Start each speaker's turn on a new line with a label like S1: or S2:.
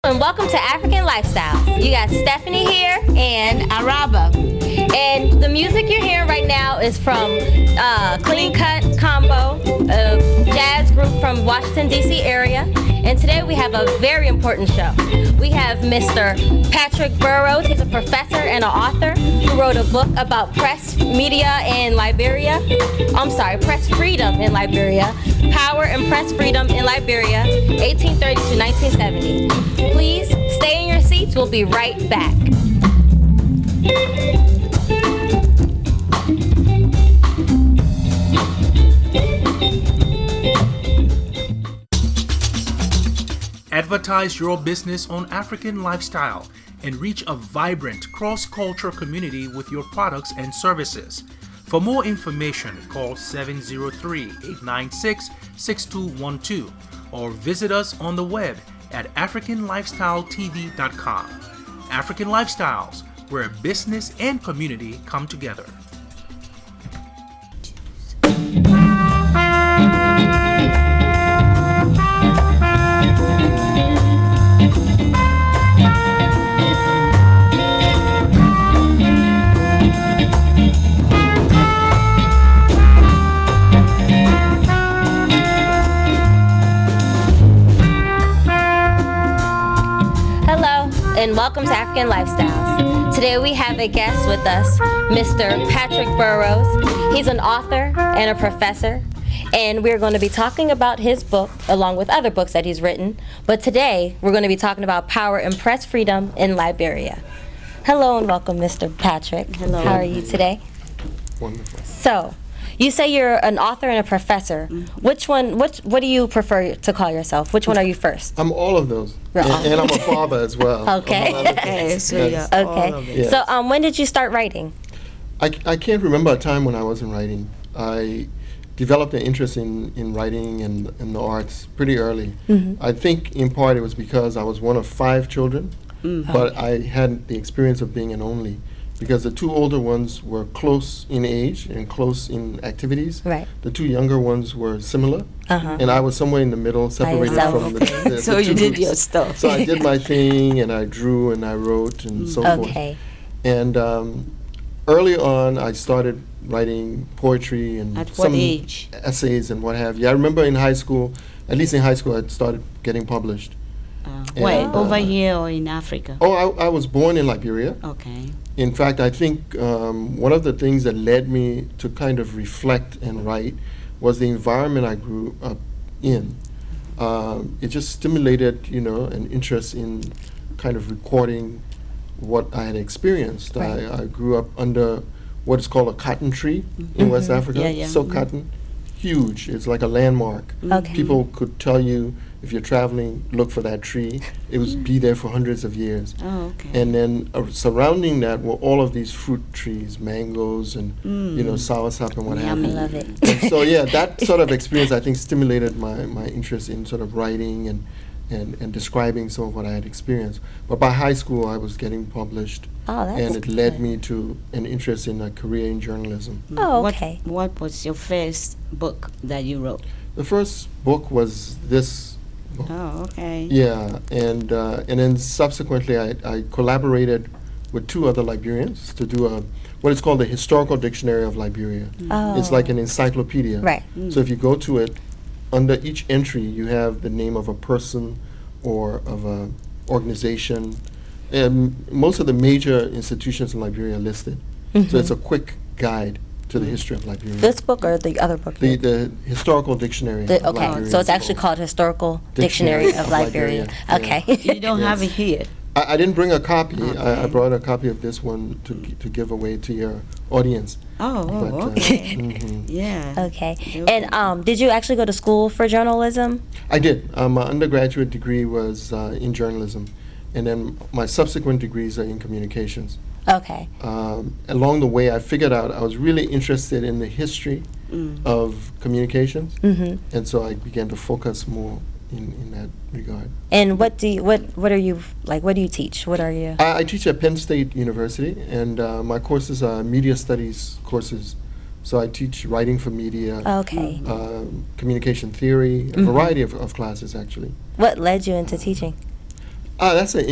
S1: And welcome to African Lifestyle. You got Stephanie here and
S2: Araba.
S1: And the music you're hearing right now is from Clean Cut Combo, a jazz group from Washington, D.C. area. And today we have a very important show. We have Mr. Patrick Burrows. He's a professor and an author who wrote a book about press media in Liberia. Press freedom in Liberia. Power and press freedom in Liberia, 1830 to 1970. Please stay in your seats. We'll be right back.
S3: Advertise your business on African Lifestyle and reach a vibrant cross-cultural community with your products and services. For more information, call 703-896-6212 or visit us on the web at africanlifestyletv.com. African Lifestyles, where business and community come together.
S1: And welcome to African Lifestyles. Today we have a guest with us, Mr. Patrick Burrows. He's an author and a professor, and we're going to be talking about his book along with other books that he's written. But today we're going to be talking about power and press freedom in Liberia. Hello and welcome, Mr. Patrick.
S2: Hello.
S1: How are you today?
S4: Wonderful.
S1: So, you say you're an author and a professor.
S2: Mm-hmm.
S1: What do you prefer to call yourself? Which one are you first?
S4: I'm all of those, and I'm a father as well.
S1: Okay.
S2: Okay, so
S4: Yes.
S2: you're all of it.
S4: Yes.
S1: So, when did you start writing?
S4: I can't remember a time when I wasn't writing. I developed an interest in writing and the arts pretty early.
S1: Mm-hmm.
S4: I think in part it was because I was one of 5 children,
S2: Mm-hmm.
S4: but I had the experience of being an only. Because the 2 older ones were close in age and close in activities.
S1: Right.
S4: The 2 younger ones were similar,
S1: Uh-huh.
S4: and I was somewhere in the middle, separated
S1: yourself.
S4: from the
S2: So
S4: the
S2: you
S4: 2
S2: did
S4: groups.
S2: your stuff.
S4: So I did my thing, and I drew, and I wrote, and so forth.
S1: Okay.
S4: And early on, I started writing poetry and
S2: At
S4: some
S2: what age?
S4: essays and what have you. I remember in high school, at least in high school, I started getting published.
S2: Wait,
S4: And,
S2: over here or in Africa?
S4: Oh, I was born in Liberia.
S2: Okay.
S4: In fact, I think one of the things that led me to kind of reflect and write was the environment I grew up in. It just stimulated, an interest in kind of recording what I had experienced.
S1: Right.
S4: I grew up under what is called a cotton tree in West Africa.
S2: Yeah, yeah.
S4: Silk cotton, huge. It's like a landmark.
S1: Okay.
S4: People could tell you, if you're traveling, look for that tree. It would be there for hundreds of years.
S2: Oh, okay.
S4: And then surrounding that were all of these fruit trees, mangoes, and soursop and what have
S2: Yummy.
S4: you.
S1: Love it.
S4: And so that sort of experience I think stimulated my interest in sort of writing and describing some of what I had experienced. But by high school I was getting published,
S1: Oh, that's
S4: and it led
S1: good.
S4: me to an interest in a career in journalism.
S1: Oh, okay.
S2: What was your first book that you wrote?
S4: The first book was this book.
S2: Oh, okay.
S4: Yeah, and then subsequently I collaborated with 2 other Liberians to do what is called the Historical Dictionary of Liberia.
S1: Oh.
S4: It's like an encyclopedia.
S1: Right.
S4: So if you go to it, under each entry you have the name of a person or of a organization. And most of the major institutions in Liberia are listed. So it's a quick guide to the history of Liberia.
S1: This book or the other book?
S4: The Historical Dictionary of
S1: Okay,
S4: Liberia.
S1: so it's actually called Historical Dictionary of Liberia.
S4: Yeah.
S1: Okay.
S2: You don't have it here.
S4: I didn't bring a copy. I
S2: Okay.
S4: brought a copy of this one to give away to your audience.
S2: Oh,
S4: But,
S2: okay.
S4: mhm.
S2: Yeah.
S1: Okay. And did you actually go to school for journalism?
S4: I did. My undergraduate degree was in journalism, and then my subsequent degrees are in communications.
S1: Okay.
S4: Along the way, I figured out I was really interested in the history of communications, and so I began to focus more in that regard.
S1: And what are you like? What do you teach? What are you?
S4: I teach at Penn State University, and my courses are media studies courses. So I teach writing for media,
S1: Okay.
S4: communication theory, a variety of classes actually.
S1: What led you into teaching?
S4: That's an